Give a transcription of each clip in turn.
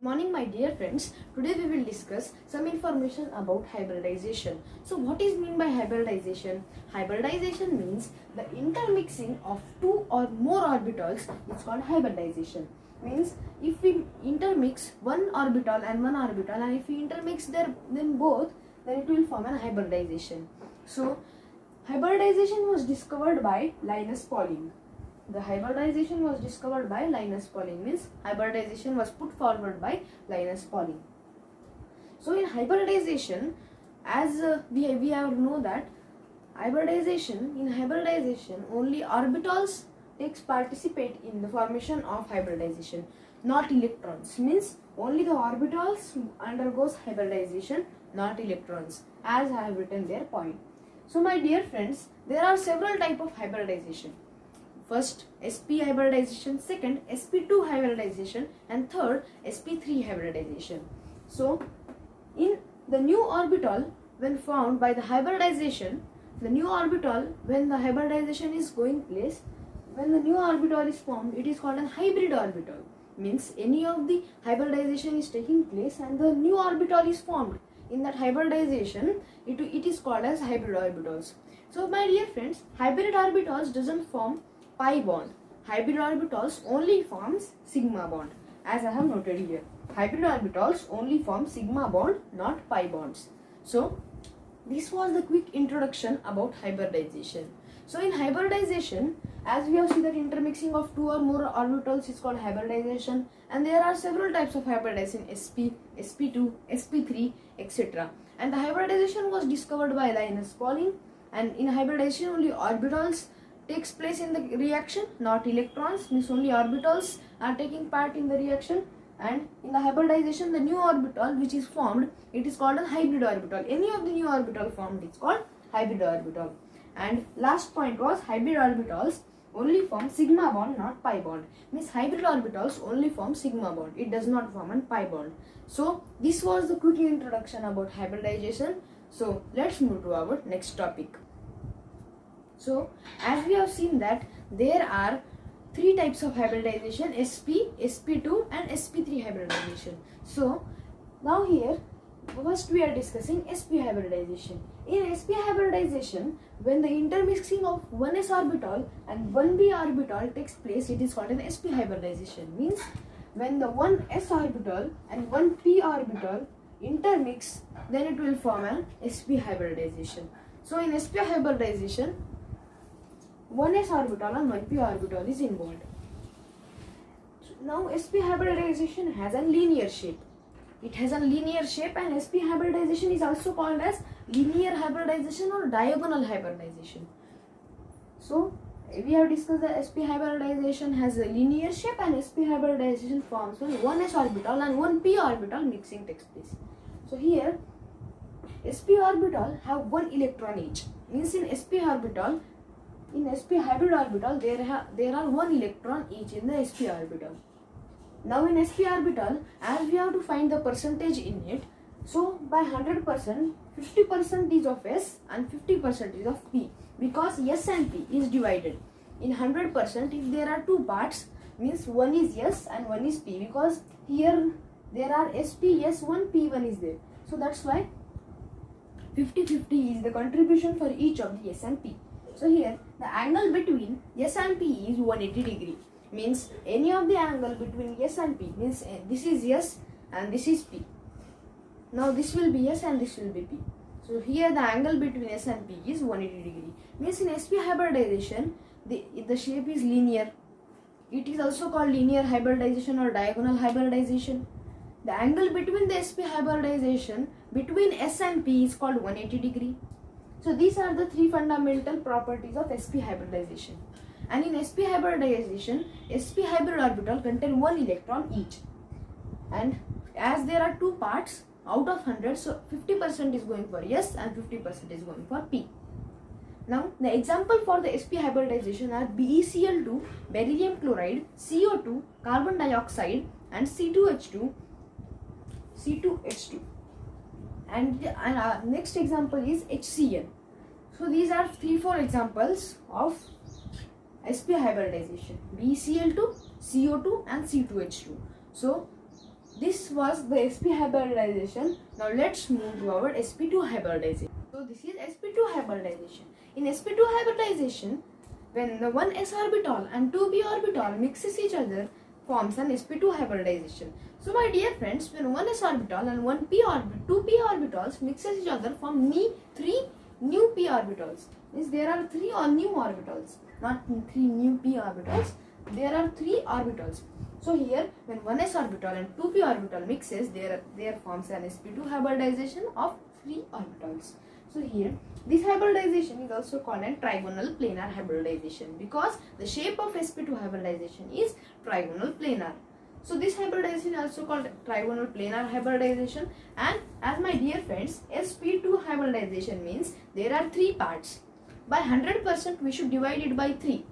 Morning my dear friends. Today we will discuss some information about hybridization. So what is mean by hybridization? Hybridization means the intermixing of two or more orbitals is called hybridization. Means if we intermix one orbital and one orbital, and if we intermix them both, then it will form an hybridization. So hybridization was discovered by Linus Pauling. The hybridization was discovered by Linus Pauling, means hybridization was put forward by Linus Pauling. So in hybridization, as we have know that in hybridization only orbitals participate in the formation of hybridization, not electrons. Means only the orbitals undergoes hybridization, not electrons, as I have written their point. So my dear friends, there are several types of hybridization. First, sp hybridization, second sp2 hybridization, and third sp3 hybridization. So in the new orbital, when formed by the hybridization, when the hybridization is going place, when the new orbital is formed, it is called a hybrid orbital. Means any of the hybridization is taking place and the new orbital is formed. In that hybridization, it is called as hybrid orbitals. So my dear friends, hybrid orbitals doesn't form pi bond. Hybrid orbitals only forms sigma bond, as I have noted here. Hybrid orbitals only form sigma bond, not pi bonds. So this was the quick introduction about hybridization. So in hybridization, as we have seen that intermixing of two or more orbitals is called hybridization, and there are several types of hybridization: sp, sp2, sp3, etc. And the hybridization was discovered by Linus Pauling, and in hybridization only orbitals takes place in the reaction, not electrons. Means only orbitals are taking part in the reaction, and in the hybridization the new orbital which is formed, it is called a hybrid orbital. Any of the new orbital formed is called hybrid orbital. And last point was hybrid orbitals only form sigma bond, not pi bond. Means hybrid orbitals only form sigma bond, it does not form a pi bond. So this was the quick introduction about hybridization. So let's move to our next topic. So as we have seen that there are three types of hybridization: sp, sp2 and sp3 hybridization. So now here first we are discussing sp hybridization. In sp hybridization, when the intermixing of 1s orbital and 1b orbital takes place, it is called an sp hybridization. Means when the 1s orbital and 1p orbital intermix, then it will form an sp hybridization. So in sp hybridization, 1s orbital and 1p orbital is involved. Now sp hybridization has a linear shape. It has a linear shape, and sp hybridization is also called as linear hybridization or diagonal hybridization. So we have discussed that sp hybridization has a linear shape, and sp hybridization forms when 1s orbital and 1p orbital mixing takes place. So here sp orbital have one electron each. Means in sp hybrid orbital there are one electron each in the sp orbital. Now in sp orbital, as we have to find the percentage in it, so by 100%, 50% is of s and 50% is of p, because s and p is divided. In 100%, if there are two parts, means one is s and one is p, because here there are sp s1, p1 is there. So that's why 50-50 is the contribution for each of the s and p. So here the angle between s and p is 180 degree. Means any of the angle between s and p, means this is s and this is p. Now this will be s and this will be p. So here the angle between s and p is 180 degree. Means in sp hybridization the shape is linear. It is also called linear hybridization or diagonal hybridization. The angle between the sp hybridization between s and p is called 180 degree. So these are the three fundamental properties of sp hybridization. And in sp hybridization, sp hybrid orbital contain one electron each. And as there are two parts out of 100, so 50% is going for s and 50% is going for p. Now the example for the sp hybridization are BeCl2, beryllium chloride, CO2, carbon dioxide, and C2H2. And next example is HCl. So these are 3-4 examples of sp hybridization: BeCl2, CO2 and C2H2. So this was the sp hybridization. Now let's move to our sp2 hybridization. So this is sp2 hybridization. In sp2 hybridization, when the one s orbital and 2p orbital mixes each other, forms an sp2 hybridization. So my dear friends, when one s orbital and one two p orbitals mixes each other, form three new p orbitals. Means there are three new orbitals, not three new p orbitals. There are three orbitals. So here, when one s orbital and 2p orbital mixes, there forms an sp2 hybridization of three orbitals. So here, this hybridization is also called a trigonal planar hybridization because the shape of sp2 hybridization is trigonal planar. So this hybridization is also called trigonal planar hybridization. And as my dear friends, sp2 hybridization means there are three parts. By 100% we should divide it by 3.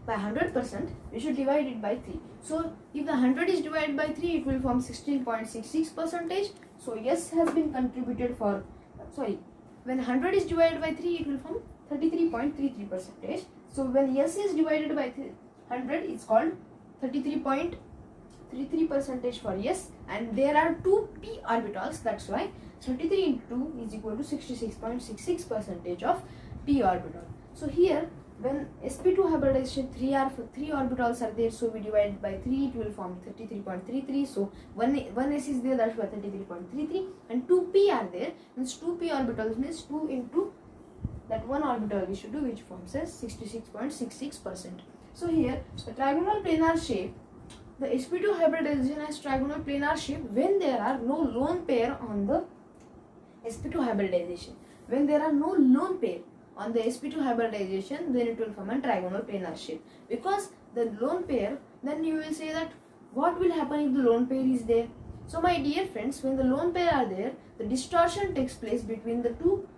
By 100% we should divide it by 3. So if the 100 is divided by 3, it will form 16.66%. So yes has been contributed for, when 100 is divided by 3, it will form 33.33%. So when yes is divided by 100, it's called 33.33% for yes, and there are two p orbitals. That's why 33 into 2 is equal to 66.66% of p orbital. So here, when sp2 hybridization, three orbitals are there, so we divide by 3, it will form 33.33. So one s is there, that's why 33.33, and 2p are there, means 2p orbitals means 2 into that one orbital we should do, which forms as 66.66%. So here, the trigonal planar shape, the sp2 hybridization has trigonal planar shape when there are no lone pair on the sp2 hybridization. When there are no lone pair on the sp2 hybridization, then it will form a trigonal planar shape. Because the lone pair, then you will say that what will happen if the lone pair is there? So my dear friends, when the lone pair are there, the distortion takes place between the two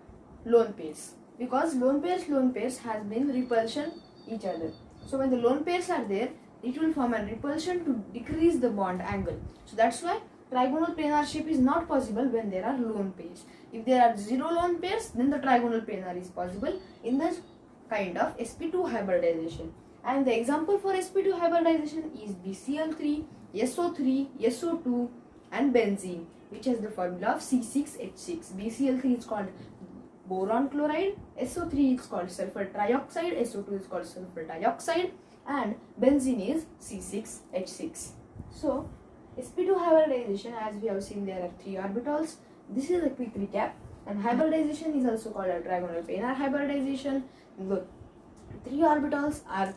lone pairs, because lone pairs has been repulsion each other. So when the lone pairs are there, it will form a repulsion to decrease the bond angle. So that's why trigonal planar shape is not possible when there are lone pairs. If there are zero lone pairs, then the trigonal planar is possible in this kind of sp2 hybridization. And the example for sp2 hybridization is BCl3, SO3, SO2 and benzene, which has the formula of C6H6. BCl3 is called boron chloride, SO3 is called sulfur trioxide, SO2 is called sulfur dioxide, and benzene is C6H6. So sp2 hybridization, as we have seen, there are three orbitals. This is a quick recap. And hybridization is also called a trigonal planar hybridization. The three orbitals are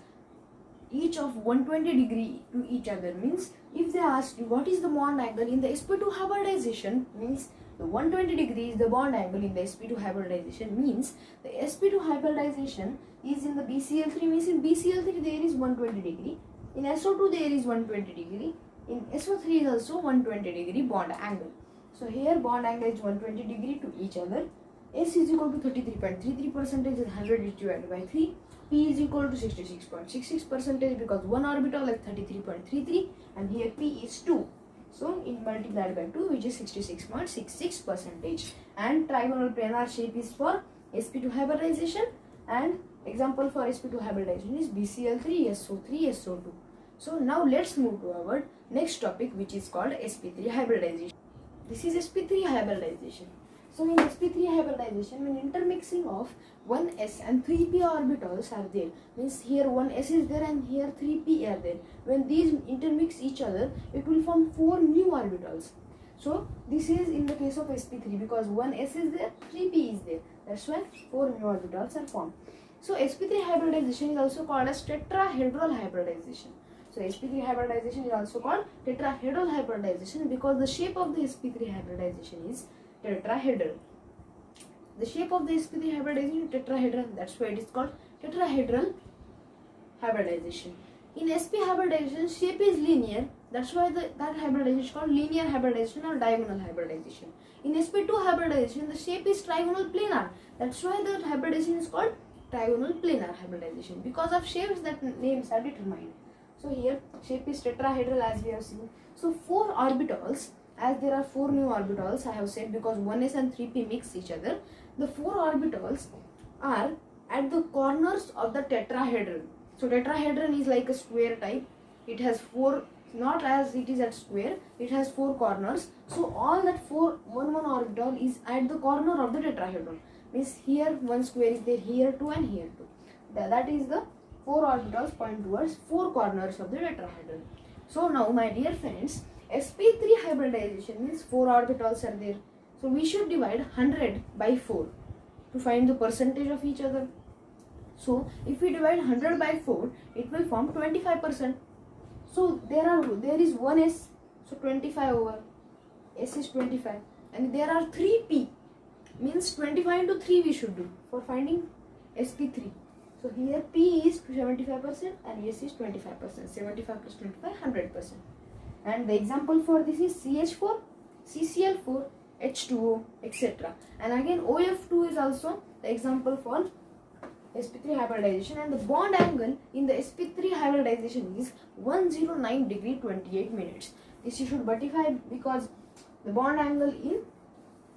each of 120 degree to each other. Means if they ask you what is the bond angle in the sp2 hybridization, means the 120 degree is the bond angle in the sp2 hybridization, means the sp2 hybridization is in the BCl3, means in BCl3 there is 120 degree, in SO2 there is 120 degree, in SO3 is also 120 degree bond angle. So here bond angle is 120 degree to each other. S is equal to 33.33% and 100 is divided by 3. P is equal to 66.66% because one orbital is 33.33 and here P is 2. So it multiplied by 2, which is 66.66%. And trigonal planar shape is for sp2 hybridization, and example for sp2 hybridization is BCl3, SO3, SO2. So now let's move to our next topic, which is called sp3 hybridization. This is sp3 hybridization. So in sp3 hybridization, when intermixing of 1s and 3p orbitals are there, means here 1s is there and here 3p are there. When these intermix each other, it will form 4 new orbitals. So this is in the case of sp3 because 1s is there, 3p is there. That's why 4 new orbitals are formed. So sp3 hybridization is also called as tetrahedral hybridization. So sp3 hybridization is also called tetrahedral hybridization because the shape of the sp3 hybridization is tetrahedral. The shape of the sp3 hybridization is tetrahedral. That's why it is called tetrahedral hybridization. In sp hybridization, shape is linear. That's why that hybridization is called linear hybridization or diagonal hybridization. In sp2 hybridization, the shape is trigonal planar. That's why the hybridization is called trigonal planar hybridization. Because of shapes, that names are determined. So here shape is tetrahedral as we have seen. So 4 orbitals, as there are 4 new orbitals, I have said, because 1s and 3p mix each other. The 4 orbitals are at the corners of the tetrahedron. So tetrahedron is like a square type. It has 4 not as it is at square, it has 4 corners. So all that 1 orbital is at the corner of the tetrahedron. Means here one square is there, here 2 and here 2. That is the 4 orbitals point towards 4 corners of the tetrahedron. So now my dear friends, sp3 hybridization means 4 orbitals are there. So we should divide 100 by 4 to find the percentage of each other. So if we divide 100 by 4, it will form 25%. So there is 1 s, so 25 over s is 25, and there are 3 p, means 25 into 3 we should do for finding sp3. So here p is 75% and s is 25%. 75 plus 25, 100%. And the example for this is CH4, CCl4, H2O, etc. And again OF2 is also the example for sp3 hybridization, and the bond angle in the sp3 hybridization is 109 degree 28 minutes. This you should verify because the bond angle in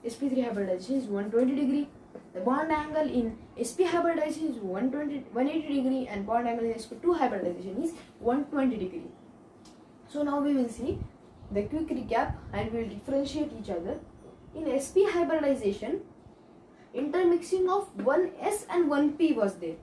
sp3 hybridization is 120 degree. The bond angle in sp hybridization is 180 degree, and bond angle in sp2 hybridization is 120 degree. So now we will see the quick recap and we will differentiate each other. In sp hybridization, intermixing of 1s and 1p was there.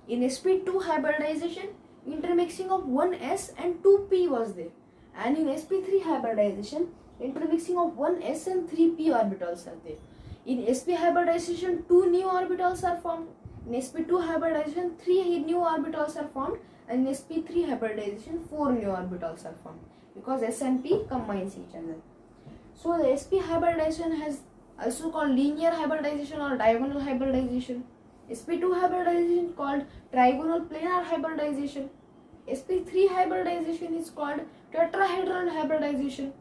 In sp2 hybridization, intermixing of 1s and 2p was there. And in sp3 hybridization, intermixing of 1s and 3p orbitals are there. In sp hybridization, 2 new orbitals are formed. In sp2 hybridization, 3 new orbitals are formed. And in sp3 hybridization, 4 new orbitals are formed because s and p combines each other. So the sp hybridization has also called linear hybridization or diagonal hybridization. sp2 hybridization called trigonal planar hybridization. sp3 hybridization is called tetrahedral hybridization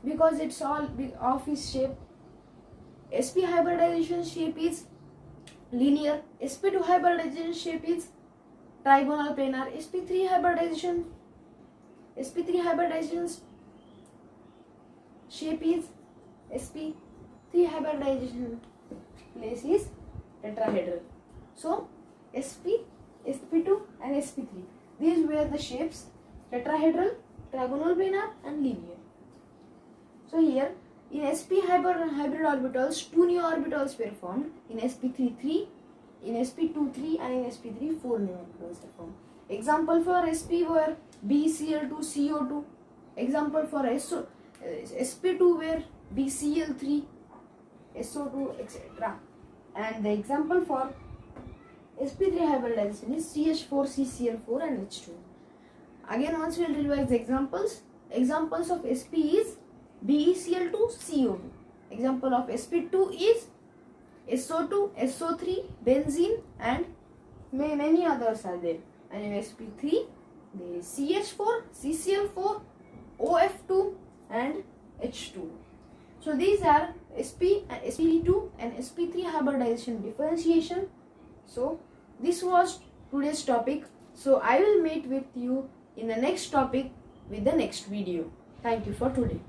because it's all of its shape. sp hybridization shape is linear. sp2 hybridization shape is trigonal planar. sp3 hybridization shape is sp3 hybridization place is tetrahedral. So sp2 and sp3, these were the shapes: tetrahedral, trigonal planar and linear. So here in sp hybrid orbitals, 2 new orbitals were formed. In sp3 3, in sp2 3, and in sp3 4 new orbitals are formed. Example for sp were BCl2, CO2. Example for sp2 were BCl3, SO2, etc. And the example for sp3 hybridization is CH4, CCl4 and H2. Again once we will revise the examples. Examples of sp is BeCl2, CO2. Example of sp2 is SO2, SO3, benzene and many others are there. And in sp3 there is CH4, CCl4, OF2 and H2. So these are sp and sp2 and sp3 hybridization differentiation. So this was today's topic. So I will meet with you in the next topic with the next video. Thank you for today.